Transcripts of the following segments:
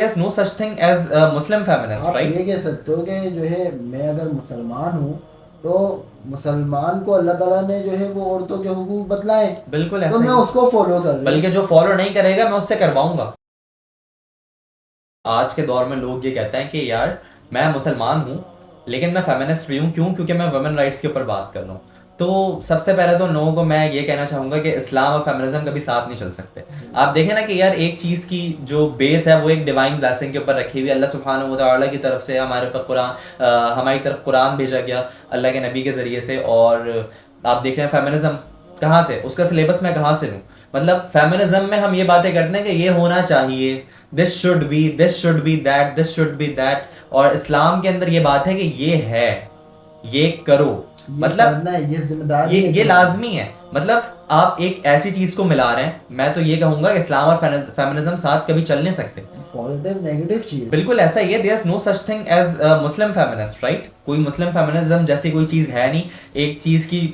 there's no such thing as a Muslim feminist, آپ right? یہ کہہ سکتے ہو کہ جو ہے میں اگر مسلمان ہوں تو مسلمان کو اللہ تعالیٰ نے جو ہے وہ عورتوں کے حقوق بتلائے بالکل تو ایسا میں ہی، اس کو فالو کر رہی ہوں. بلکہ جو فالو نہیں کرے گا میں اس سے کرواؤں گا. آج کے دور میں لوگ یہ کہتے ہیں کہ یار میں مسلمان ہوں لیکن میں فیمنسٹ بھی ہوں. کیوں؟ کیونکہ میں ویمن رائٹس کے اوپر بات کر رہا ہوں. تو سب سے پہلے تو ان لوگوں کو میں یہ کہنا چاہوں گا کہ اسلام اور فیمنزم کبھی ساتھ نہیں چل سکتے. آپ دیکھیں نا کہ یار ایک چیز کی جو بیس ہے وہ ایک ڈیوائن بلیسنگ کے اوپر رکھی ہوئی ہے. اللہ سبحانہ و تعالیٰ کی طرف سے ہمارے اوپر ہماری طرف قرآن بھیجا گیا اللہ کے نبی کے ذریعے سے. اور آپ دیکھ رہے ہیں فیمنزم کہاں سے، اس کا سلیبس میں کہاں سے لوں. مطلب فیمنزم میں ہم یہ باتیں کرتے ہیں کہ یہ ہونا چاہیے، this should be that, this should be that. اور اسلام کے اندر یہ بات ہے کہ یہ ہے، یہ کرو. مطلب یہ ذمہ داری ہے، یہ لازمی ہے. مطلب آپ ایک ایسی چیز کو ملا رہے ہیں، میں تو یہ کہوں گا کہ اسلام اور فیمنزم ساتھ کبھی چل نہیں سکتے. پازیٹیو نیگیٹو چیز بالکل ایسا ہی ہے. there's no such thing as مسلم فیمنسٹ، رائٹ؟ کوئی مسلم فیمنزم جیسی کوئی چیز ہے نہیں. ایک چیز کی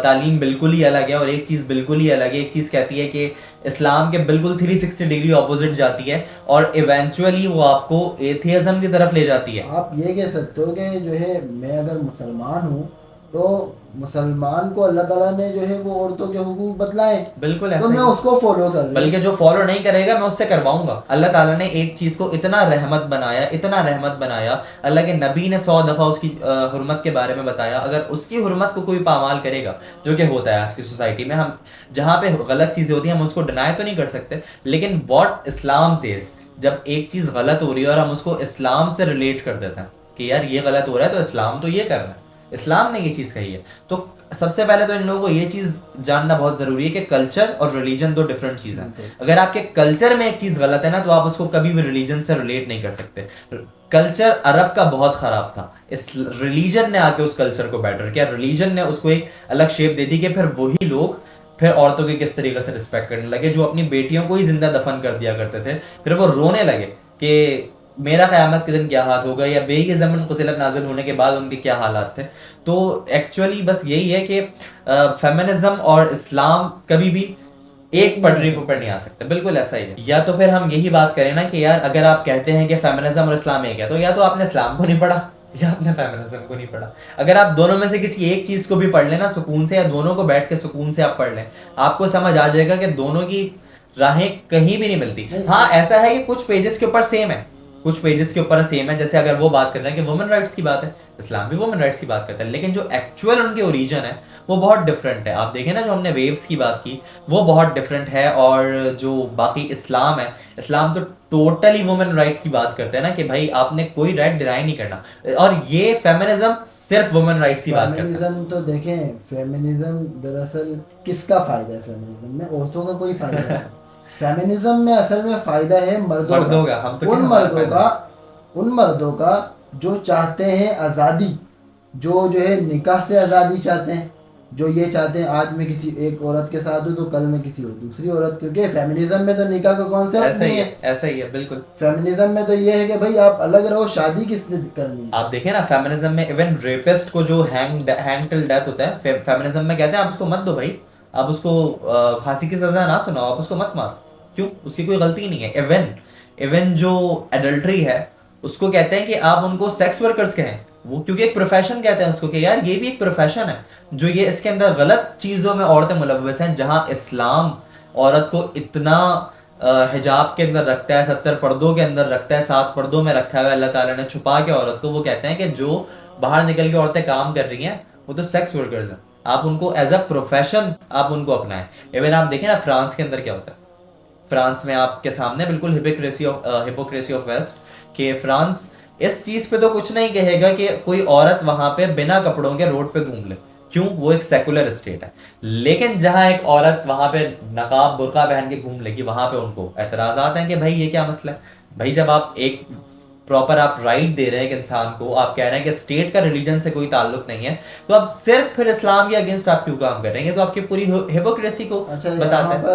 تعلیم بالکل ہی الگ ہے اور ایک چیز بالکل ہی الگ ہے. ایک چیز کہتی ہے کہ اسلام کے بالکل 360 ڈگری اپوزٹ جاتی ہے اور ایونچولی وہ آپ کو ایتھیزم کی طرف لے جاتی ہے. آپ یہ کہہ سکتے ہو کہ جو ہے میں اگر مسلمان ہوں تو مسلمان کو اللہ تعالیٰ نے جو ہے وہ عورتوں کے حقوق بتلائے بالکل تو ایسا میں ہی، اس کو فالو کر رہی ہوں. بلکہ جو فالو نہیں کرے گا میں اس سے کرواؤں گا. اللہ تعالیٰ نے ایک چیز کو اتنا رحمت بنایا، اتنا رحمت بنایا. اللہ کے نبی نے 100 دفعہ اس کی حرمت کے بارے میں بتایا. اگر اس کی حرمت کو کوئی پامال کرے گا، جو کہ ہوتا ہے آج کی سوسائٹی میں، ہم جہاں پہ غلط چیزیں ہوتی ہیں ہم اس کو ڈینائی تو نہیں کر سکتے، لیکن واٹ اسلام سیز، جب ایک چیز غلط ہو رہی ہے اور ہم اس کو اسلام سے ریلیٹ کر دیتے ہیں کہ یار یہ غلط ہو رہا ہے تو اسلام تو یہ کر رہا ہے، اسلام نے یہ چیز کہی ہے. تو سب سے پہلے تو ان لوگوں کو یہ چیز جاننا بہت ضروری ہے کہ کلچر اور ریلیجن دو ڈفرینٹ چیزیں ہیں. اگر آپ کے کلچر میں ایک چیز غلط ہے نا تو آپ اس کو کبھی بھی ریلیجن سے ریلیٹ نہیں کر سکتے. کلچر عرب کا بہت خراب تھا، اس ریلیجن نے آ کے اس کلچر کو بیٹر کیا. ریلیجن نے اس کو ایک الگ شیپ دے دی کہ پھر وہی لوگ پھر عورتوں کی کس طریقے سے رسپیکٹ کرنے لگے. جو اپنی بیٹیوں کو ہی زندہ دفن کر دیا کرتے تھے پھر وہ رونے لگے کہ میرا قیامت کے دن کیا حال ہوگا، یا بے کے زمن قتلت نازل ہونے کے بعد ان کے کیا حالات تھے. تو ایکچولی بس یہی ہے کہ فیمنزم اور اسلام کبھی بھی ایک پٹری کے اوپر نہیں آ سکتے. بالکل ایسا ہی ہے. یا تو پھر ہم یہی بات کریں نا کہ یار اگر آپ کہتے ہیں کہ فیمنزم اور اسلام ایک ہے تو یا تو آپ نے اسلام کو نہیں پڑھا یا آپ نے فیمنزم کو نہیں پڑھا. اگر آپ دونوں میں سے کسی ایک چیز کو بھی پڑھ لیں نا سکون سے، یا دونوں کو بیٹھ کے سکون سے آپ پڑھ لیں، آپ کو سمجھ آ جائے گا کہ دونوں کی راہیں کہیں بھی نہیں ملتی. ہاں ایسا ہے کہ کچھ پیجز کے اوپر سیم ہے، کچھ پیجز کے اوپر سیم ہے. جیسے اگر وہ بات کر رہے ہیں کہ وومن رائٹس کی بات ہے، اسلام بھی وومن رائٹس کی بات کرتا ہے، لیکن جو ایکچوئل ان کے اوریجن ہے وہ بہت ڈفرینٹ ہے. آپ دیکھیں نا جو ہم نے ویوز کی بات کی وہ بہت ڈفرینٹ ہے. اور جو باقی اسلام ہے، اسلام تو ٹوٹلی وومن رائٹ کی بات کرتے ہیں نا کہ بھائی آپ نے کوئی رائٹ ڈینائی نہیں کرنا. اور یہ فیمنزم صرف وومن رائٹس کی بات کرتا ہے. فیمنزم تو دیکھیں، فیمنزم دراصل کس کا فائدہ ہے؟ فیمنزم میں عورتوں کا کوئی فائدہ نہیں. فیمنزم میں اصل میں فائدہ ہے مردوں کا. ہم تو ان مردوں کا جو چاہتے ہیں آزادی، جو ہے نکاح سے آزادی چاہتے ہیں، جو یہ چاہتے ہیں آج میں کسی ایک عورت کے ساتھ ہوں تو کل میں کسی اور دوسری عورت. کیونکہ فیمنزم میں تو نکاح کا کانسیپٹ نہیں ہے. ایسا ہی ہے بالکل. فیمنزم میں تو یہ ہے کہ بھائی آپ الگ رہو، شادی کس نے کرنی ہے. آپ دیکھیں نا فیمنزم میں ایون ریپسٹ کو جو ہینگ ٹل ڈیتھ ہوتا ہے، فیمنزم میں کہتے ہیں آپ اس کو مت دو بھائی، آپ اس کو پھانسی کی سزا نہ سناؤ، آپ اس کو مت مارو. کیوں؟ اس کی کوئی غلطی نہیں ہے. ایون جو ایڈلٹری ہے اس کو کہتے ہیں کہ آپ ان کو سیکس ورکرز کہیں، وہ کیونکہ ایک پروفیشن کہتے ہیں اس کو کہ یار یہ بھی ایک پروفیشن ہے. جو یہ اس کے اندر غلط چیزوں میں عورتیں ملوث ہیں، جہاں اسلام عورت کو اتنا حجاب کے اندر رکھتا ہے، 70 پردوں کے اندر رکھتا ہے، 7 پردوں میں رکھا ہوا ہے اللہ تعالیٰ نے چھپا کے عورت کو. وہ کہتے ہیں کہ جو باہر نکل کے عورتیں کام کر رہی ہیں وہ تو سیکس ورکرز ہیں، آپ ان کو ایز اے پروفیشن آپ ان کو اپنائیں. ایون آپ دیکھیں نا فرانس کے اندر کیا ہوتا ہے. فرانس میں آپ کے سامنے بالکل ہپوکریسی آف ویسٹ کہ فرانس اس چیز پہ تو کچھ نہیں کہے گا کہ کوئی عورت وہاں پہ بنا کپڑوں کے روڈ پہ گھوم لے. کیوں؟ وہ ایک سیکولر اسٹیٹ ہے. لیکن جہاں ایک عورت وہاں پہ نقاب برقع پہن کے گھوم لے گی وہاں پہ ان کو اعتراضات ہیں کہ بھائی یہ کیا مسئلہ ہے. بھائی جب آپ ایک پراپر آپ رائٹ دے رہے ہیں ایک انسان کو، آپ کہہ رہے ہیں کہ اسٹیٹ کا ریلیجن سے کوئی تعلق نہیں ہے، تو آپ صرف پھر اسلام کے اگینسٹ آپ کیوں کام کر رہے ہیں؟ تو آپ کی پوری ہپوکریسی کو بتاتے ہیں.